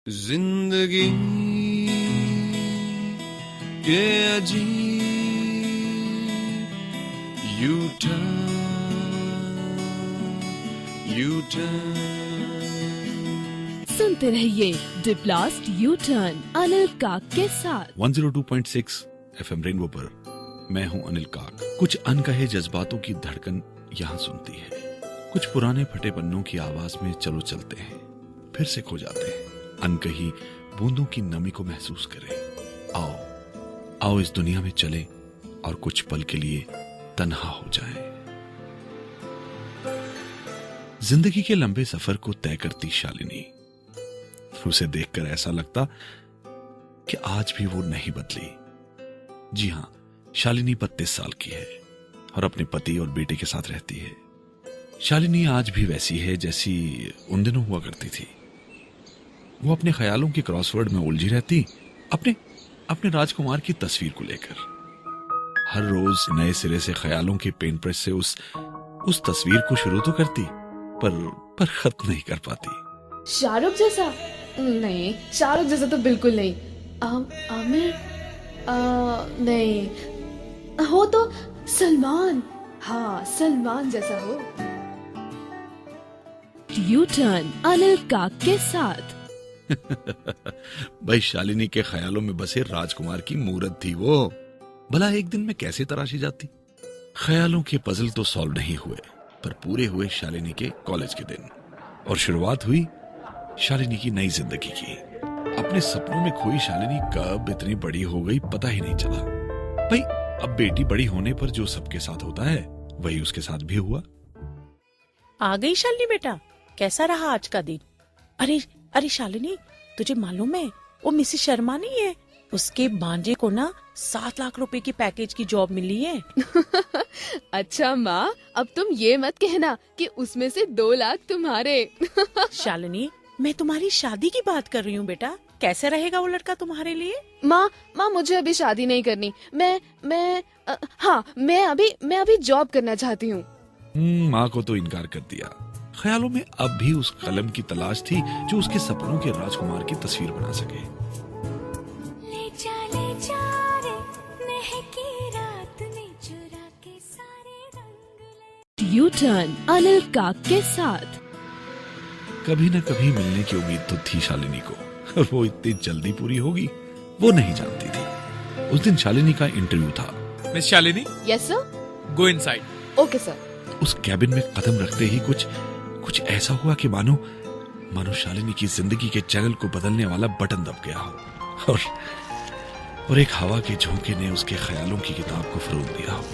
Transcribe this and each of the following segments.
जिंदगी के अजीब यू टर्न सुनते रहिए डिप्लास्ट यू टर्न अनिल काक के साथ 102.6 FM रेनबो पर मैं हूं अनिल काक। कुछ अनकहे जज्बातों की धड़कन यहाँ सुनती है, कुछ पुराने फटे पन्नों की आवाज में चलो चलते हैं, फिर से खो जाते हैं। अनकही बूंदों की नमी को महसूस करें। आओ आओ इस दुनिया में चले और कुछ पल के लिए तन्हा हो जाएं। जिंदगी के लंबे सफर को तय करती शालिनी, उसे देखकर ऐसा लगता कि आज भी वो नहीं बदली। जी हां, शालिनी 32 साल की है और अपने पति और बेटे के साथ रहती है। शालिनी आज भी वैसी है जैसी उन दिनों हुआ करती थी। वो अपने ख्यालों के क्रॉसवर्ड में उलझी रहती, अपने राजकुमार की तस्वीर को लेकर। हर रोज नए सिरे से ख्यालों के पेन ब्रश से उस तस्वीर को शुरू तो करती, पर खत्म नहीं कर पाती। शाहरुख जैसा? नहीं, शाहरुख जैसा तो बिल्कुल नहीं। आमिर? नहीं, हो तो सलमान। हाँ, सलमान जैसा हो। यू टर्न अनिल काक के साथ। भाई, शालिनी के ख्यालों में बसे राजकुमार की मूरत थी वो। भला एक दिन में कैसे तराशी जाती। ख्यालों के पजल तो सॉल्व नहीं हुए, पर पूरे हुए शालिनी के कॉलेज के दिन, और शुरुआत हुई शालिनी की नई जिंदगी की। अपने सपनों में खोई शालिनी कब इतनी बड़ी हो गई पता ही नहीं चला। भाई, अब बेटी बड़ी होने पर जो सबके साथ होता है वही उसके साथ भी हुआ। आ गई शालिनी बेटा, कैसा रहा आज का दिन? अरे शालिनी, तुझे मालूम है वो मिसेस शर्मा नहीं है, उसके भांजे को ना 7 लाख रुपए की पैकेज की जॉब मिली है। अच्छा माँ, अब तुम ये मत कहना कि उसमें से 2 लाख तुम्हारे। शालिनी, मैं तुम्हारी शादी की बात कर रही हूँ बेटा। कैसे रहेगा वो लड़का तुम्हारे लिए? माँ मुझे अभी शादी नहीं करनी। मैं अभी जॉब करना चाहती हूँ। माँ को तो इनकार कर दिया। ख्यालों में अब भी उस कलम की तलाश थी जो उसके सपनों के राजकुमार की तस्वीर बना सके। ले जा रे महकी रात में चुरा के सारे रंग ले। यू टर्न अनिल काक के साथ। कभी न कभी मिलने की उम्मीद तो थी शालिनी को, और वो इतनी जल्दी पूरी होगी वो नहीं जानती थी। उस दिन शालिनी का इंटरव्यू था। Miss Shalini, yes sir. Go inside. Okay sir. उस कैबिन में कदम रखते ही कुछ ऐसा हुआ कि मानो शालिनी की जिंदगी के चैनल को बदलने वाला बटन दब गया हो, और एक हवा के झोंके ने उसके ख्यालों की किताब को फरोग दिया हो,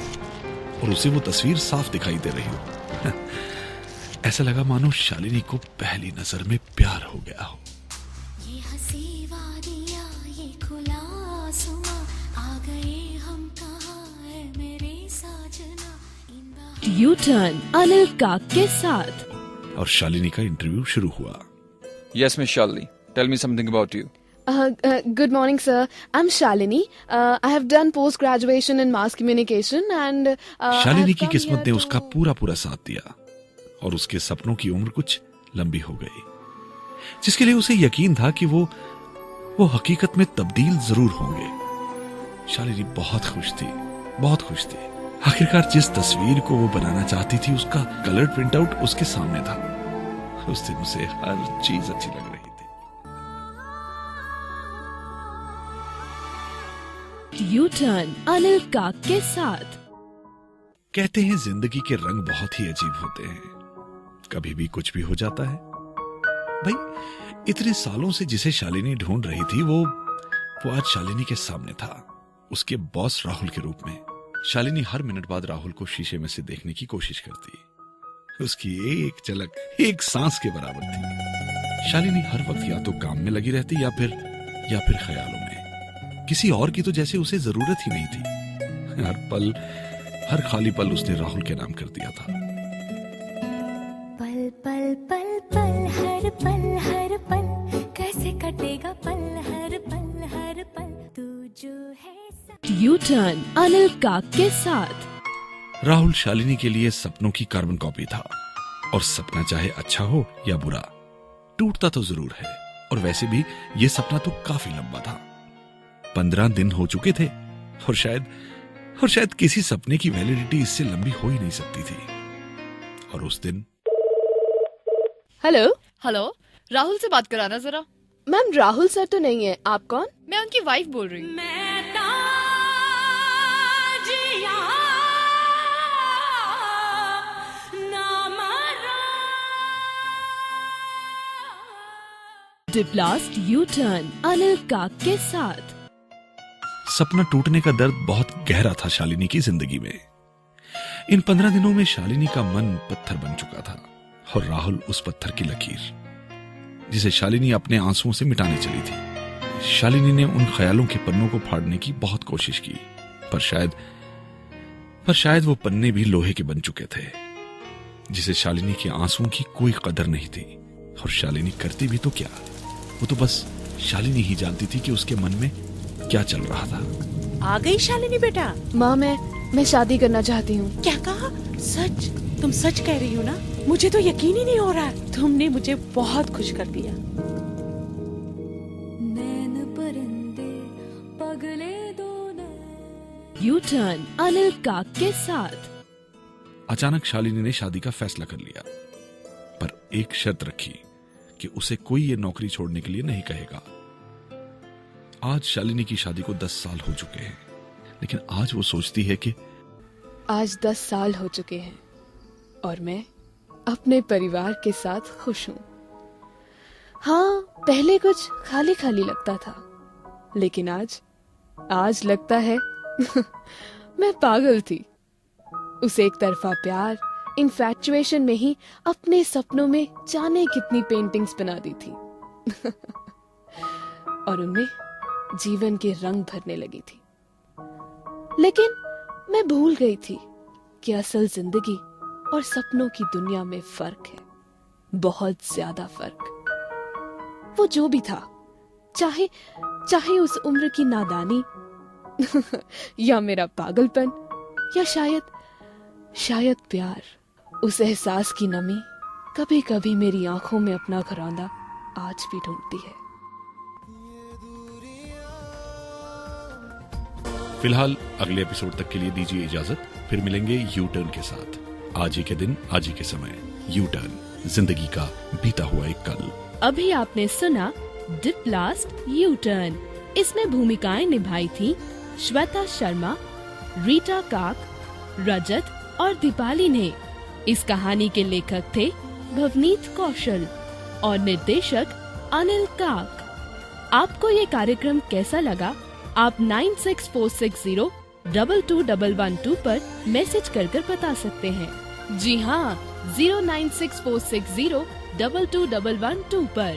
और उसे वो तस्वीर साफ दिखाई दे रही हो। ऐसा लगा मानो शालिनी को पहली नजर में प्यार हो गया हो। ये हंसी वादियाँ, ये खुला आसमां, आ गए हम कहाँ है मेरे साजना। यू टर्न अनिल काक के साथ। और शालिनी का इंटरव्यू शुरू हुआ। Yes miss Shalini, tell me something about you. Good morning, sir. I'm Shalini. I have done post-graduation in mass communication and Shalini की किस्मत ने उसका पूरा साथ दिया, और उसके सपनों की उम्र कुछ लंबी हो गई, जिसके लिए उसे यकीन था कि वो हकीकत में तब्दील जरूर होंगे। शालिनी बहुत खुश थी। आखिरकार जिस तस्वीर को वो बनाना चाहती थी उसका कलर प्रिंट आउट उसके सामने था। उस दिन उसे हर चीज अच्छी लग रही थी। यू टर्न अनिल काक के साथ। कहते हैं जिंदगी के रंग बहुत ही अजीब होते हैं, कभी भी कुछ भी हो जाता है। भाई, इतने सालों से जिसे शालिनी ढूंढ रही थी वो आज शालिनी के सामने था, उसके बॉस राहुल के रूप में। शालिनी हर मिनट बाद राहुल को शीशे में से देखने की कोशिश करती। उसकी एक झलक एक सांस के बराबर थी। शालिनी हर वक्त या तो काम में लगी रहती या फिर ख्यालों में। किसी और की तो जैसे उसे जरूरत ही नहीं थी। हर खाली पल उसने राहुल के नाम कर दिया था। पल पल पल पल हर पल कैसे कटेगा पल हर पल तू जो है। यू टर्न अनिल काक के साथ। राहुल शालिनी के लिए सपनों की कार्बन कॉपी था, और सपना चाहे अच्छा हो या बुरा, टूटता तो जरूर है, और वैसे भी ये सपना तो काफी लंबा था। 15 दिन हो चुके थे और शायद किसी सपने की वैलिडिटी इससे लंबी हो ही नहीं सकती थी। और उस दिन हेलो हेलो, राहुल से बात कराना जरा। मैम, राहुल सर तो नहीं है, आप कौन? मैं उनकी वाइफ बोल रही हूँ। डिप्लास्ट यू टर्न अनिल काक के साथ। सपना टूटने का दर्द बहुत गहरा था शालिनी की जिंदगी में। इन 15 दिनों में शालिनी का मन पत्थर बन चुका था और राहुल उस पत्थर की लकीर, जिसे शालिनी अपने आंसुओं से मिटाने चली थी। शालिनी ने उन ख्यालों के पन्नों को फाड़ने की बहुत कोशिश की, पर शायद वो पन्ने भी लोहे के बन चुके थे, जिसे शालिनी के आंसुओं की कोई कदर नहीं थी। और शालिनी करती भी तो क्या, वो तो बस शालिनी ही जानती थी कि उसके मन में क्या चल रहा था। आ गई शालिनी बेटा? माँ, मैं शादी करना चाहती हूँ। क्या कहा? सच? तुम सच कह रही हो ना? मुझे तो यकीन ही नहीं हो रहा है। तुमने मुझे बहुत खुश कर दिया। नैन परिंदे पगले दो नैन। यू टर्न अनिल काक के साथ। अचानक शालिनी ने शादी का फैसला कर लिया, पर एक शर्त रखी कि उसे कोई ये नौकरी छोड़ने के लिए नहीं कहेगा। आज शालिनी की शादी को 10 साल हो चुके हैं, लेकिन आज वो सोचती है कि आज 10 साल हो चुके हैं और मैं अपने परिवार के साथ खुश हूँ। हाँ, पहले कुछ खाली खाली लगता था, लेकिन आज लगता है मैं पागल थी। उस एक तरफा प्यार, इन्फैचुएशन में ही अपने सपनों में जाने कितनी पेंटिंग्स बना दी थी और उनमें जीवन के रंग भरने लगी थी। लेकिन मैं भूल गई थी कि असल जिंदगी और सपनों की दुनिया में फर्क है, बहुत ज्यादा फर्क। वो जो भी था, चाहे उस उम्र की नादानी या मेरा पागलपन या शायद प्यार, उस एहसास की नमी कभी कभी मेरी आंखों में अपना घरौंदा आज भी ढूंढती है। फिलहाल अगले एपिसोड तक के लिए दीजिए इजाजत। फिर मिलेंगे यू टर्न के साथ। आज ही के दिन, आज ही के समय। यू टर्न, जिंदगी का बीता हुआ एक कल। अभी आपने सुना डिप्लास्ट यू टर्न। इसमें भूमिकाएं निभाई थी श्वेता शर्मा, रीटा काक, रजत और दीपाली ने। इस कहानी के लेखक थे भवनीत कौशल और निर्देशक अनिल काक। आपको ये कार्यक्रम कैसा लगा? आप 9646022112 पर मैसेज कर बता सकते हैं। जी हाँ, 09646022112 पर।